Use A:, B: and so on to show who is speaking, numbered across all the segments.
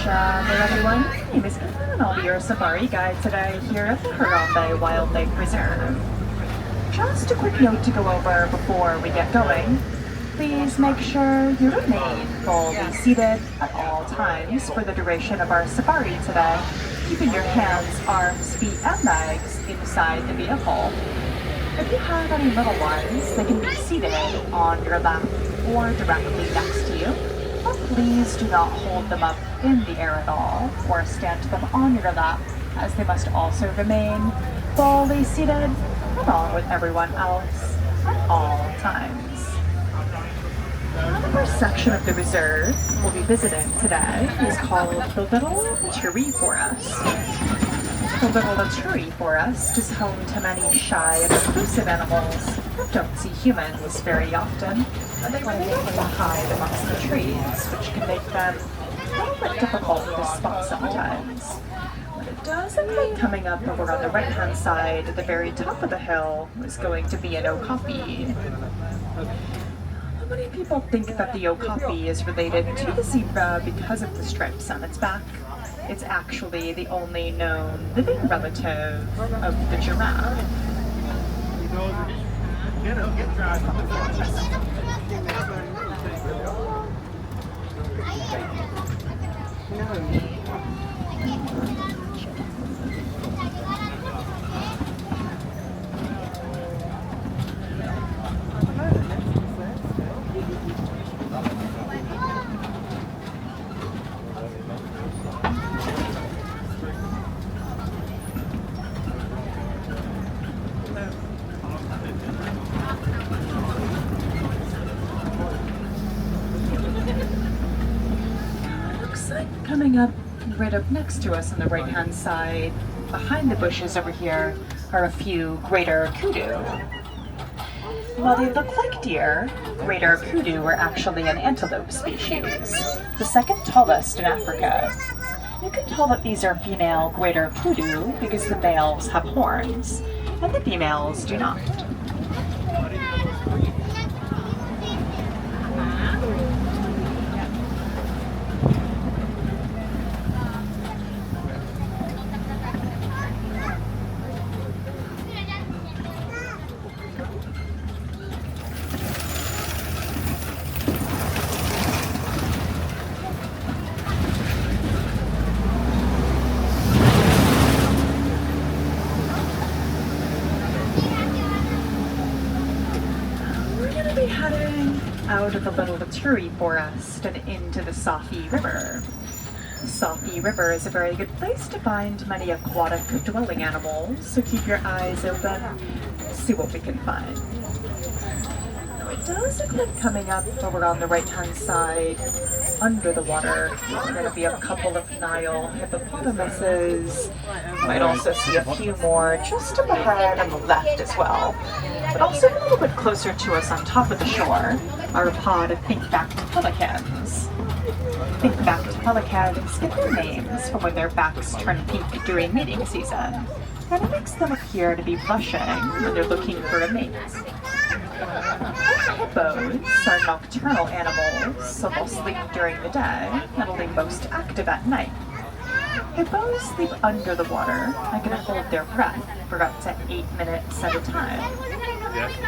A: Hello everyone, my name is Anna and I'll be your safari guide today here at the Harambe Wildlife Reserve. Just a quick note to go over before we get going. Please make sure you remain fully seated at all times for the duration of our safari today, keeping your hands, arms, feet, and legs inside the vehicle. If you have any little ones, they can be seated on your lap or directly next to you. But please do not hold them up in the air at all, or stand them on your lap, as they must also remain fully seated along with everyone else at all times. The first section of the reserve we'll be visiting today is called the Little Tree Forest. The Little Tree Forest is home to many shy and reclusive animals that don't see humans very often, and they remain able to hide amongst the trees, which can make them a little bit difficult to spot sometimes. But it does look like coming up over on the right-hand side at the very top of the hill is going to be an okapi. Many people think that the okapi is related to the zebra because of the stripes on its back. It's actually the only known living relative of the giraffe. Coming up right up next to us on the right-hand side, behind the bushes over here, are a few greater kudu. While they look like deer, greater kudu are actually an antelope species, the second tallest in Africa. You can tell that these are female greater kudu because the males have horns, and the females do not. Heading out of the Little Tree Forest and into the Safi River. The Safi River is a very good place to find many aquatic dwelling animals, so keep your eyes open and see what we can find. Now it does look like coming up over on the right-hand side, under the water, there's going to be a couple of Nile hippopotamuses. You might also see a few more just up ahead on the left as well. But also a little bit closer to us on top of the shore are a pod of pink-backed pelicans. Pink-backed pelicans get their names from when their backs turn pink during mating season, and it makes them appear to be blushing when they're looking for a mate. Hippos are nocturnal animals, so they'll sleep during the day and will be most active at night. Hippos sleep under the water and can hold their breath for up to 8 minutes at a time.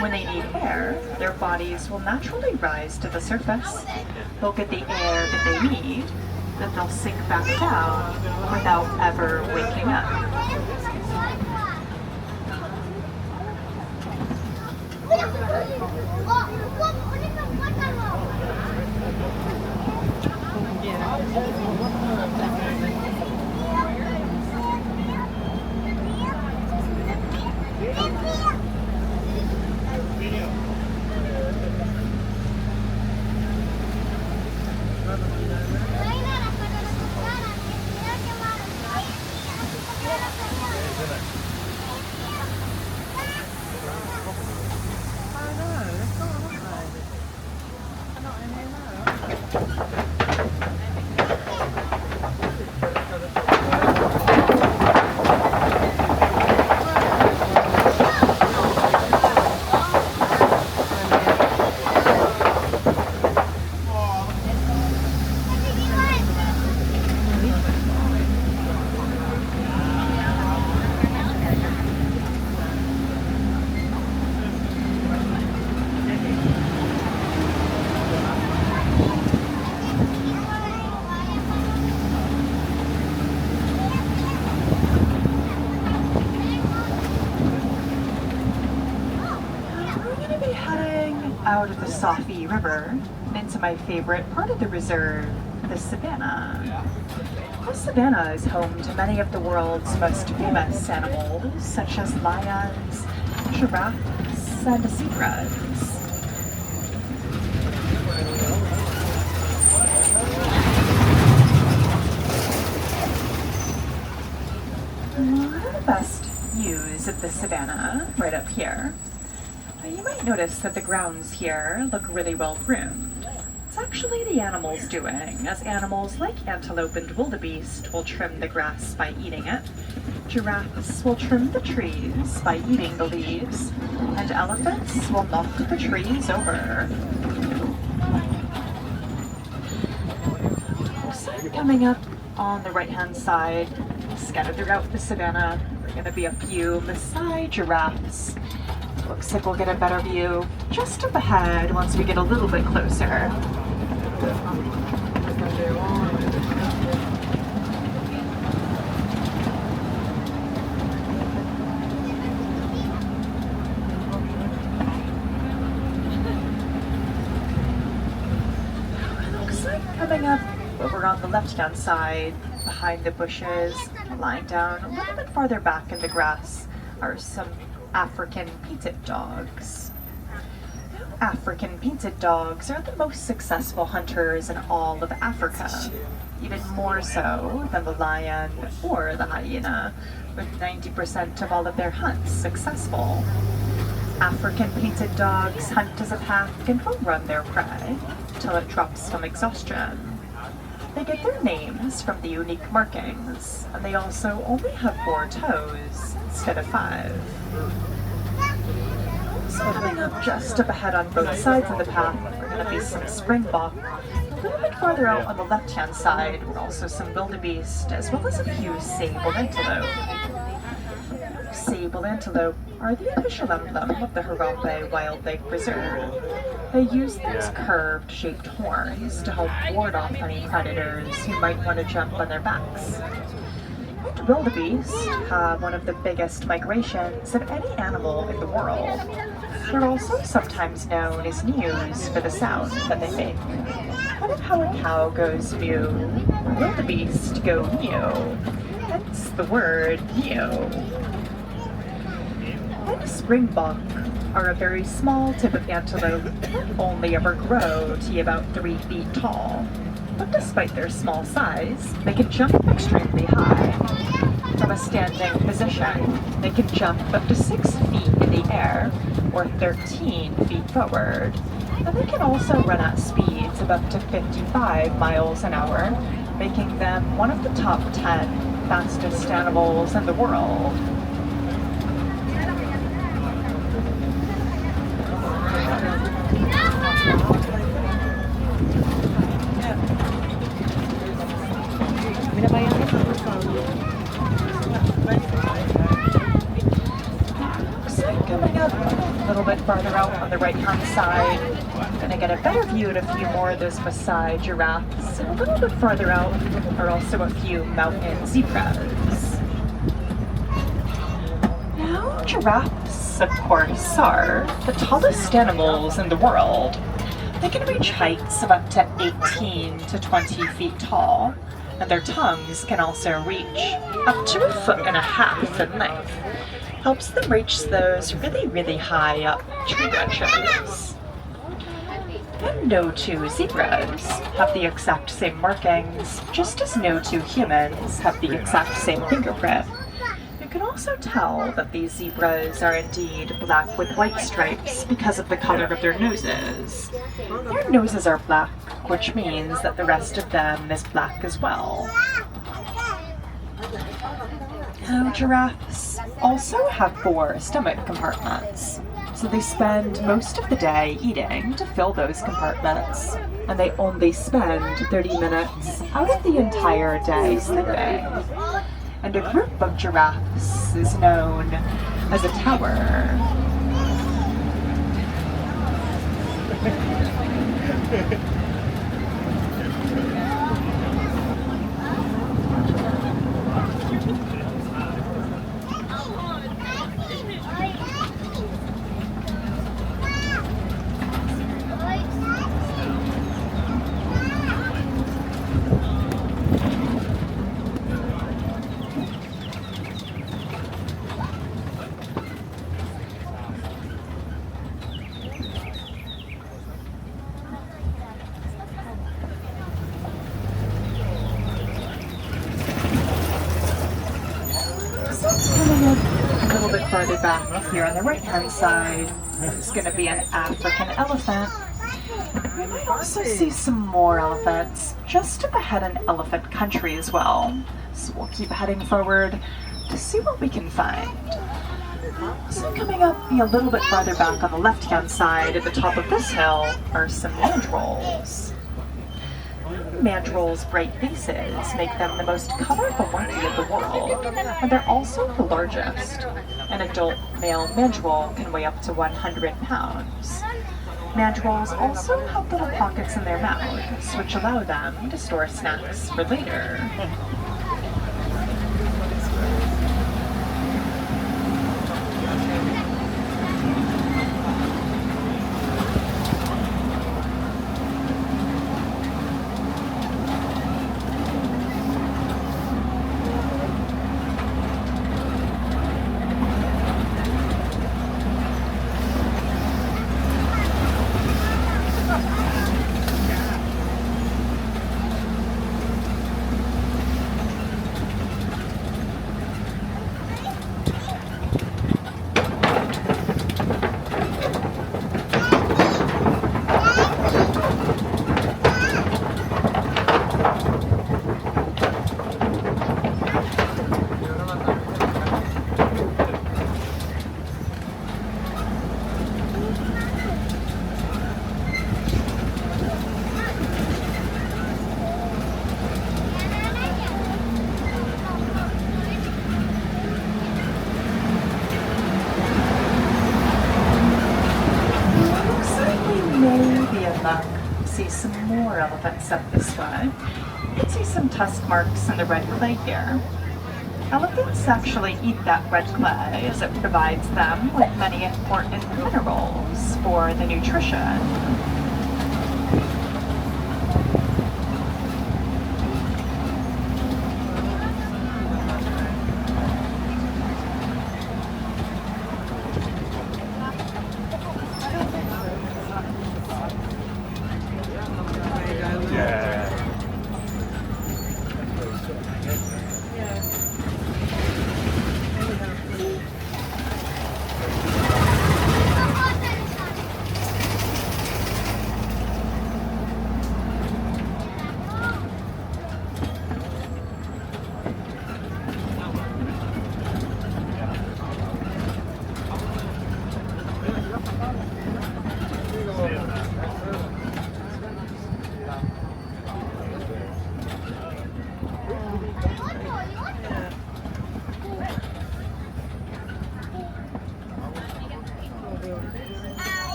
A: When they need air, their bodies will naturally rise to the surface. They'll get the air that they need, then they'll sink back down without ever waking up. out of the Safi River and into my favorite part of the reserve, the savannah. The savannah is home to many of the world's most famous animals, such as lions, giraffes, and zebras. One of the best views of the savannah, right up here. You might notice that the grounds here look really well groomed. It's actually the animals doing, as animals like antelope and wildebeest will trim the grass by eating it. Giraffes will trim the trees by eating the leaves, and elephants will knock the trees over. So coming up on the right-hand side, scattered throughout the savannah, there are going to be a few Maasai giraffes. Looks like we'll get a better view just up ahead once we get a little bit closer. Looks like coming up over on the left-hand side, behind the bushes, lying down a little bit farther back in the grass, are some African painted dogs. African painted dogs are the most successful hunters in all of Africa, even more so than the lion or the hyena, with 90% of all of their hunts successful. African painted dogs hunt as a pack and will run their prey till it drops from exhaustion. They get their names from the unique markings, and they also only have 4 toes instead of 5. So coming up just up ahead on both sides of the path, we're going to be some springbok. A little bit farther out on the left-hand side, we're also some wildebeest, as well as a few sable antelope. Sable antelope are the official emblem of the Harambe Wildlife Reserve. They use these curved, shaped horns to help ward off any predators who might want to jump on their backs. And wildebeest have one of the biggest migrations of any animal in the world. They're also sometimes known as mews for the sound that they make. Kind of how a cow goes mew, wildebeest go mew, hence the word mew. And springbok are a very small type of antelope that only ever grow to be about 3 feet tall. But despite their small size, they can jump extremely high. From a standing position, they can jump up to 6 feet in the air, or 13 feet forward. And they can also run at speeds of up to 55 miles an hour, making them one of the top 10 fastest animals in the world. Coming up a little bit farther out on the right-hand side, I'm going to get a better view at a few more of those Maasai giraffes, and a little bit farther out are also a few mountain zebras. Now, giraffes, of course, are the tallest animals in the world. They can reach heights of up to 18 to 20 feet tall, and their tongues can also reach up to 1.5 feet in length. Helps them reach those really, really high up tree branches. And no 2 zebras have the exact same markings, just as no 2 humans have the exact same fingerprint. You can also tell that these zebras are indeed black with white stripes because of the color of their noses. Their noses are black, which means that the rest of them is black as well. Now, giraffes also have 4 stomach compartments, so they spend most of the day eating to fill those compartments, and they only spend 30 minutes out of the entire day sleeping. And a group of giraffes is known as a tower. farther back here on the right-hand side is going to be an African elephant. We also see some more elephants just up ahead in elephant country as well. So we'll keep heading forward to see what we can find. So coming up a little bit farther back on the left-hand side at the top of this hill are some mandrills. Mandrills' bright faces make them the most colorful monkey in the world, and they're also the largest. An adult male mandrill can weigh up to 100 pounds. Mandrills also have little pockets in their mouths, which allow them to store snacks for later. See some more elephants up this way. You can see some tusk marks in the red clay here. Elephants actually eat that red clay as it provides them with many important minerals for the nutrition.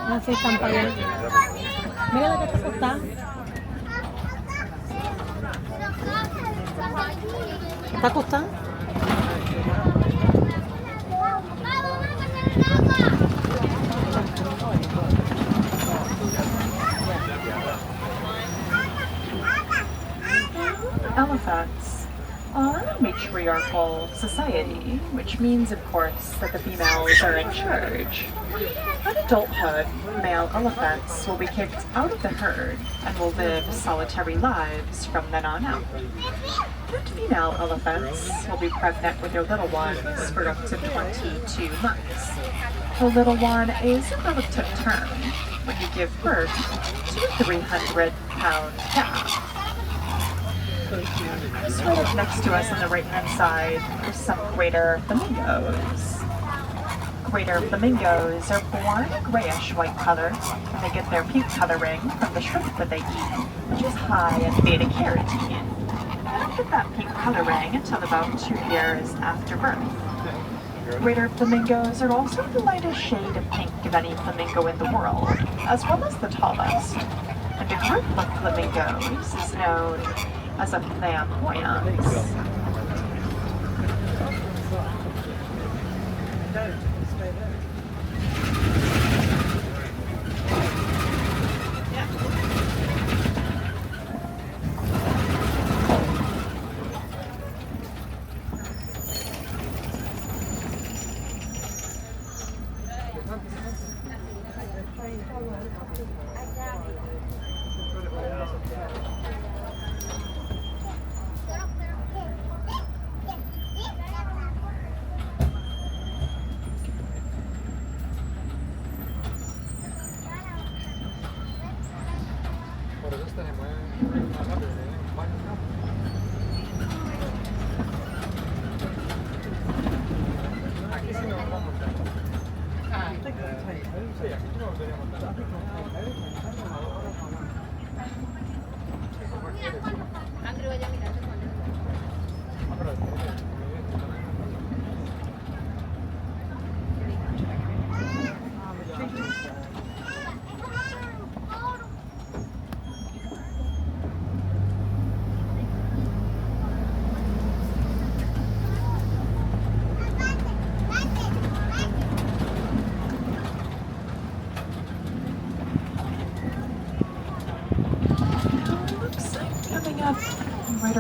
B: Nasa isang pa yan. Mira lang ito sa takot ta?
A: Elephants are a matriarchal society, which means, of course, that the females are in charge. At adulthood, male elephants will be kicked out of the herd and will live solitary lives from then on out. And female elephants will be pregnant with their little ones for up to 22 months. A little one is a relative term when you give birth to a 300-pound calf. Just right up next to us on the right-hand side are some greater flamingos. Greater flamingos are born a grayish-white color, and they get their pink coloring from the shrimp that they eat, which is high in beta-carotene. They don't get that pink coloring until about 2 years after birth. Greater flamingos are also the lightest shade of pink of any flamingo in the world, as well as the tallest. And a group of flamingos is known as a flamboyance.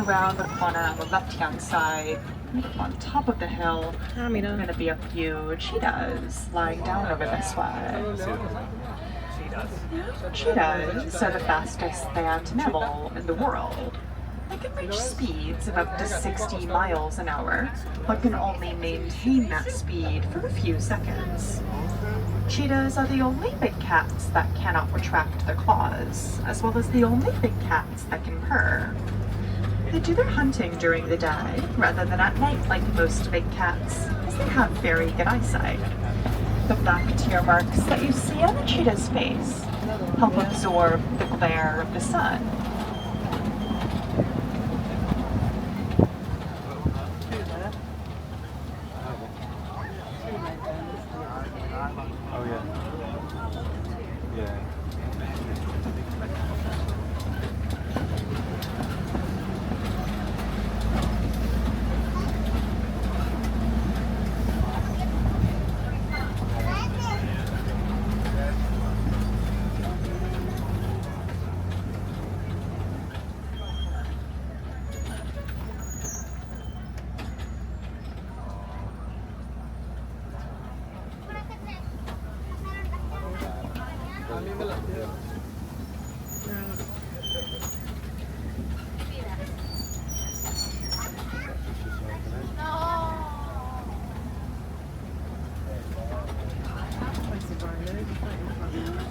A: around the corner on the left-hand side, on top of the hill,
B: Ah, mira.
A: going to be a few cheetahs lying down over this way. Cheetahs are the fastest land mammal in the world. They can reach speeds of up to 60 miles an hour, but can only maintain that speed for a few seconds. Cheetahs are the only big cats that cannot retract their claws, as well as the only big cats that can purr. They do their hunting during the day rather than at night like most big cats, as they have very good eyesight. The black tear marks that you see on the cheetah's face help absorb the glare of the sun.
C: Oh yeah. Yeah.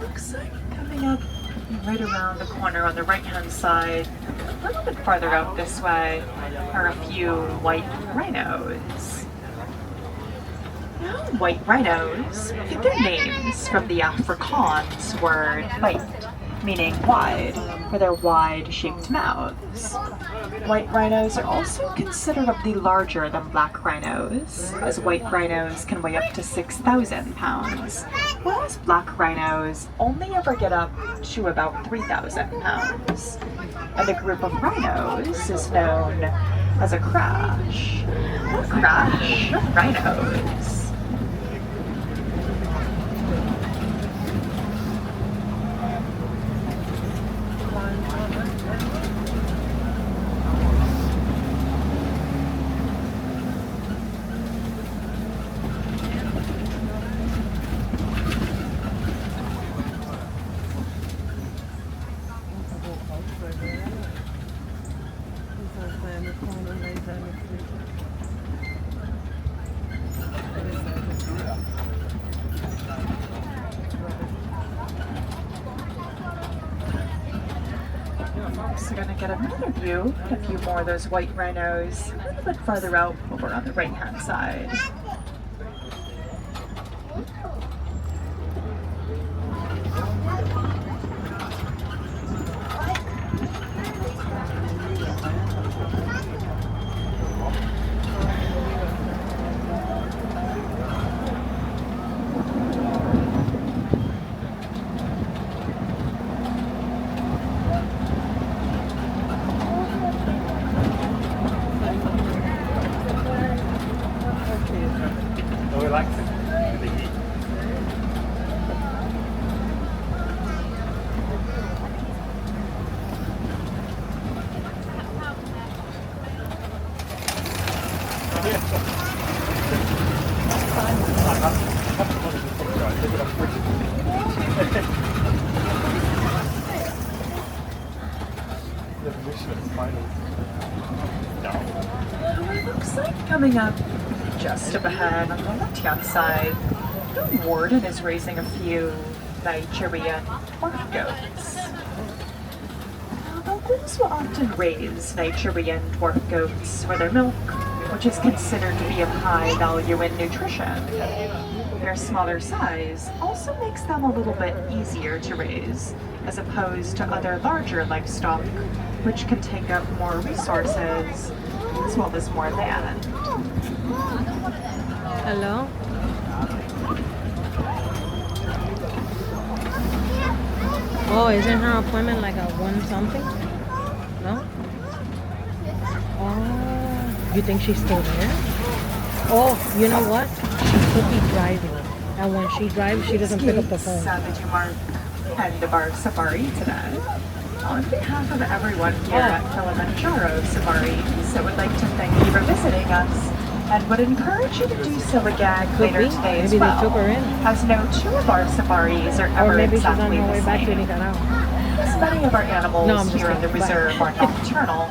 A: Looks like coming up right around the corner on the right-hand side, a little bit farther out this way, are a few white rhinos. Now, white rhinos get their names from the Afrikaans word white, meaning wide, for their wide-shaped mouths. White rhinos are also considerably larger than black rhinos, as white rhinos can weigh up to 6,000 pounds, whereas black rhinos only ever get up to about 3,000 pounds. And a group of rhinos is known as a crash. A crash of rhinos. So we're going to get another view, a few more of those white rhinos, a little bit farther out over on the right-hand side.
C: Relaxing. The heat.
A: It looks like coming up just up ahead on the left-hand side, the warden is raising a few Nigerian dwarf goats. Now, locals will often raise Nigerian dwarf goats for their milk, which is considered to be of high value in nutrition. Their smaller size also makes them a little bit easier to raise, as opposed to other larger livestock, which can take up more resources, as well as more land.
B: Hello? Oh, isn't her appointment like a 1 something? No? Oh, you think she's still there? Oh, you know what? She could be driving. And when she drives, she doesn't pick up the phone.
A: Savage Mark, end of our safari today. On behalf of everyone here at Kilimanjaro Safaris, I would like to thank you for visiting us and would encourage you to do so again
B: Could
A: later
B: be.
A: today as
B: Maybe they
A: well.
B: took her in.
A: As no two of our safaris are
B: Or
A: ever
B: maybe she's on
A: exactly
B: her
A: the
B: way back to
A: same.
B: Nicaragua.
A: As many of our animals
B: No, I'm just
A: here in the
B: kidding.
A: reserve
B: Bye.
A: are nocturnal,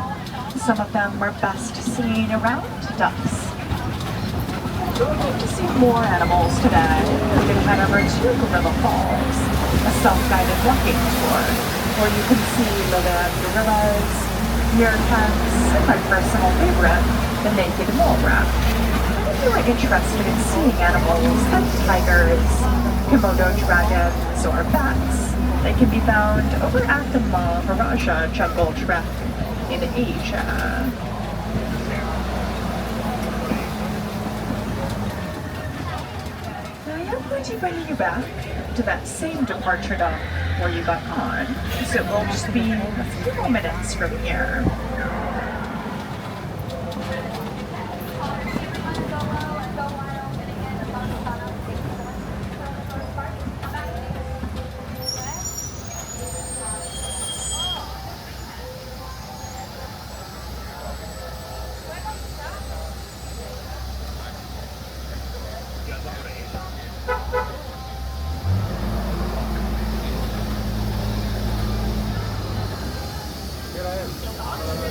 A: some of them are best seen around dusk. If you would like to see more animals today, you can head over to Gorilla Falls, a self-guided walking tour, where you can see live gorillas, meerkats, and my personal favorite, the naked mole rat. If you are interested in seeing animals like tigers, Komodo dragons, or bats, they can be found over at the Maharaja Jungle Trek in Asia. Now I am going to bring you back to that same departure dock where you got on, so it will just be a few more minutes from here.
C: Here I am.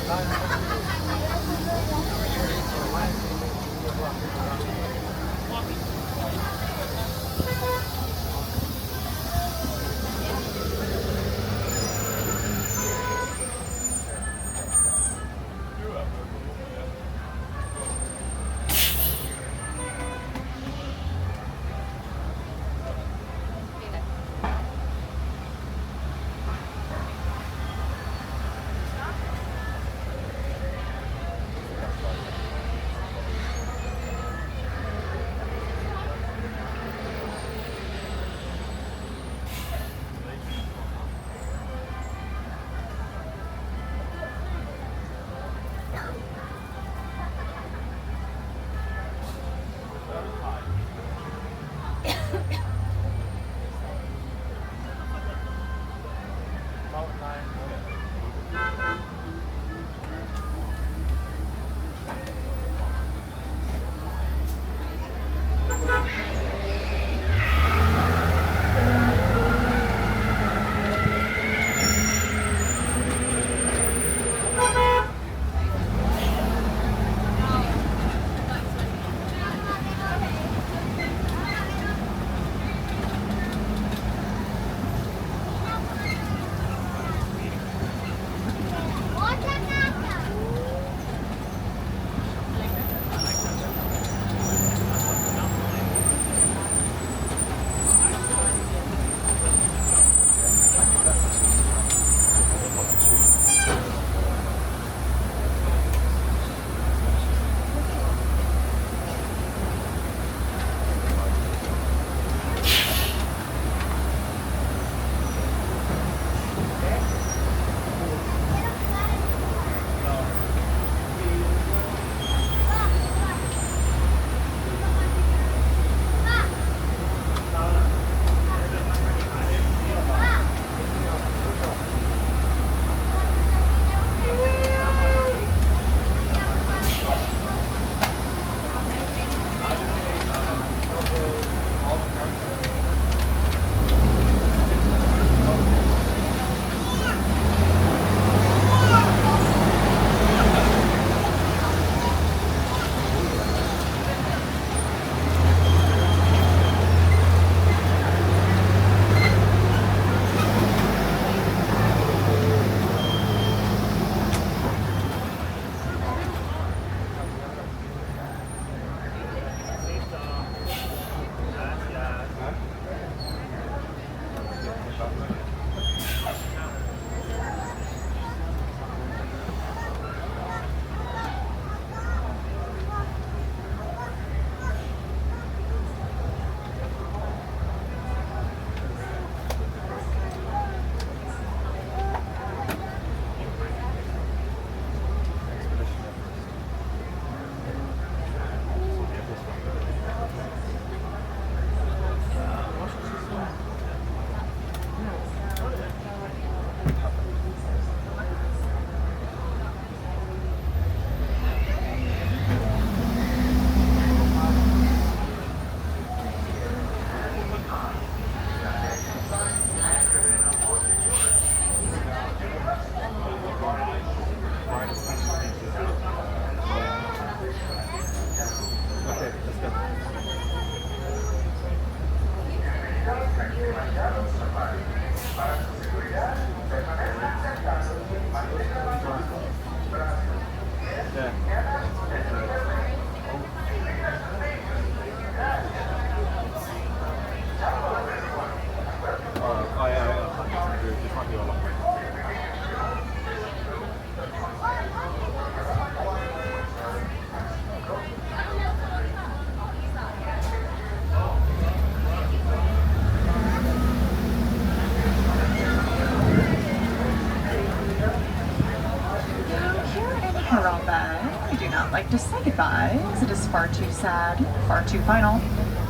A: like to say goodbye, as it is far too sad, far too final.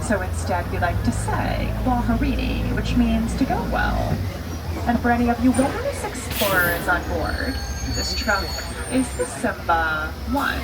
A: So instead we like to say Kwaherini, which means to go well. And for any of you wilderness explorers on board, this truck is the Simba 1.